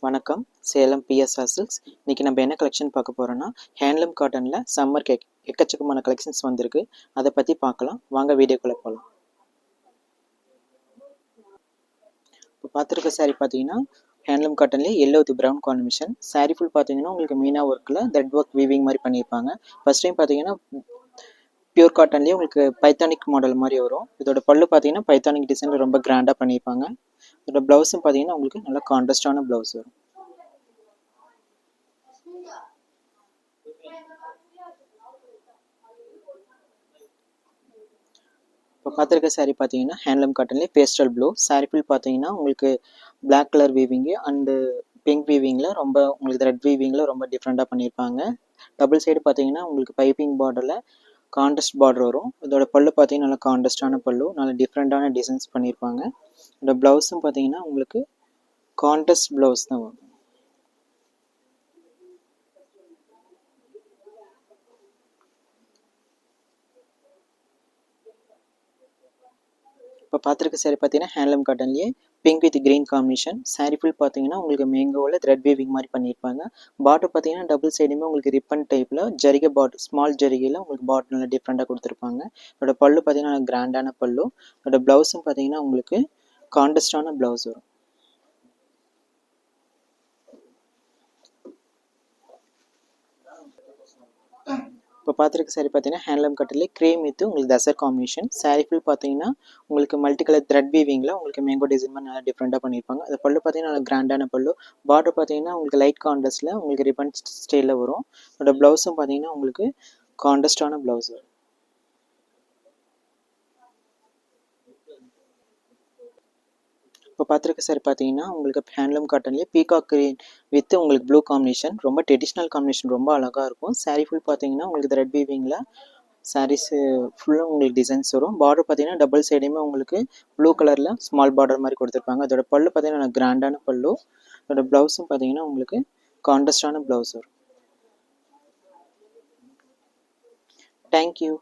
வணக்கம். Salem PSR silks. இன்றைக்கி நம்ம என்ன கலெக்ஷன் பார்க்க போகிறோன்னா, ஹேண்ட்லூம் காட்டனில் சம்மர் எக்கச்சக்கமான கலெக்ஷன்ஸ் வந்திருக்கு. அதை பற்றி பார்க்கலாம். வாங்க வீடியோக்குள்ளே போகலாம். இப்போ பார்த்துருக்க சாரீ பார்த்தீங்கன்னா, ஹேண்ட்லூம் காட்டன்லேயே yellow with brown combination. Sari full பார்த்தீங்கன்னா உங்களுக்கு மீனா ஒர்க்கில் த்ரெட் ஒர்க் வீவிங் மாதிரி பண்ணியிருப்பாங்க. ஃபஸ்ட் டைம் பார்த்தீங்கன்னா பியூர் காட்டன்லேயே உங்களுக்கு பைத்தானிக் மாடல் மாதிரி வரும். இதோட பல்லு பார்த்தீங்கன்னா பைத்தானிக் டிசைனில் ரொம்ப கிராண்டாக பண்ணியிருப்பாங்க. இதோட ப்ளவுஸும் பார்த்தீங்கன்னா உங்களுக்கு நல்ல கான்ட்ராஸ்டான ப்ளவுஸ் வரும். இப்போ பார்த்துருக்க சாரீ பார்த்தீங்கன்னா ஹேண்ட்லூம் காட்டன்லேயே பேஸ்டல் ப்ளூ. சாரீ ஃபுல் பார்த்தீங்கன்னா உங்களுக்கு black colour weaving and pink வீவிங்கில் ரொம்ப உங்களுக்கு ரெட் வீவிங்கில் ரொம்ப டிஃப்ரெண்ட்டாக பண்ணியிருப்பாங்க. டபுள் சைடு பார்த்தீங்கன்னா உங்களுக்கு பைப்பிங் பார்டரில் கான்ட்ராஸ்ட் பார்டர் வரும். இதோட பல்லு பார்த்தீங்கன்னா நல்லா கான்ட்ராஸ்டான பல்லு, நல்ல டிஃப்ரெண்ட்டான டிசைன்ஸ் பண்ணியிருப்பாங்க. இதோட ப்ளவுஸும் பார்த்தீங்கன்னா உங்களுக்கு கான்ட்ராஸ்ட் ப்ளவுஸ் தான் வரும். இப்போ பார்த்துருக்க சாரீ பார்த்தீங்கன்னா ஹேண்ட்லூம் காட்டன்லேயே pink with green combination. Sari full பார்த்தீங்கன்னா உங்களுக்கு மேங்கோவில் த்ரெட் வீவிங் மாதிரி பண்ணியிருப்பாங்க. பார்டர் பார்த்தீங்கன்னா டபுள் சைடுமே உங்களுக்கு ரிப்பன் டைப்பில் ஜரிகை பார்டர், ஸ்மால் ஜரிகையில் உங்களுக்கு பார்டர் நல்லா டிஃப்ரெண்ட்டாக கொடுத்துருப்பாங்க. இதோட பல்லு பார்த்தீங்கன்னா கிராண்டான பல்லு. இதோட ப்ளவுஸும் பார்த்தீங்கன்னா உங்களுக்கு கான்ட்ராஸ்டான ப்ளவுஸ் வரும். இப்போ பார்த்துருக்க சாரீ பார்த்தீங்கன்னா ஹேண்ட்லூம் கட்டிலே க்ரீம் வித் உங்களுக்கு தசர் காம்பினேஷன். சாரீ ஃபுல் பார்த்தீங்கன்னா உங்களுக்கு மல்டி கலர் த்ரெட் வீவிங்கில் உங்களுக்கு மேங்கோ டிசைன் மாதிரி நல்லா டிஃப்ரெண்ட்டாக பண்ணியிருப்பாங்க. அது பல்லு பார்த்தீங்கன்னா நல்லா கிராண்டான பல்லு. பார்டர் பார்த்தீங்கன்னா உங்களுக்கு லைட் கான்ட்ராஸ்ட்டில் உங்களுக்கு ரிப்பன் ஸ்டைலில் வரும். அதோட ப்ளவுஸும் பார்த்தீங்கன்னா உங்களுக்கு கான்ட்ராஸ்டான ப்ளவுஸ் வரும். இப்போ பார்த்துருக்க சார் பார்த்தீங்கன்னா உங்களுக்கு ஹேண்ட்லூம் காட்டன்லேயே பீகாக் கிரீன் வித் உங்களுக்கு ப்ளூ காம்பினேஷன். ரொம்ப ட்ரெடிஷ்னல் காம்பினேஷன், ரொம்ப அழகாக இருக்கும். சாரீ ஃபுல் பார்த்தீங்கன்னா உங்களுக்கு த்ரெட் வீவிங்கில் சாரீஸு ஃபுல்லாக உங்களுக்கு டிசைன்ஸ் வரும். பார்டர் பார்த்தீங்கன்னா டபுள் சைடுமே உங்களுக்கு ப்ளூ கலரில் ஸ்மால் பார்டர் மாதிரி கொடுத்துருப்பாங்க. அதோட பல்லு பார்த்தீங்கன்னா கிராண்டான பல்லு. அதோட ப்ளவுஸும் பார்த்தீங்கன்னா உங்களுக்கு கான்ட்ராஸ்டான ப்ளவுஸ் வரும். தேங்க்யூ.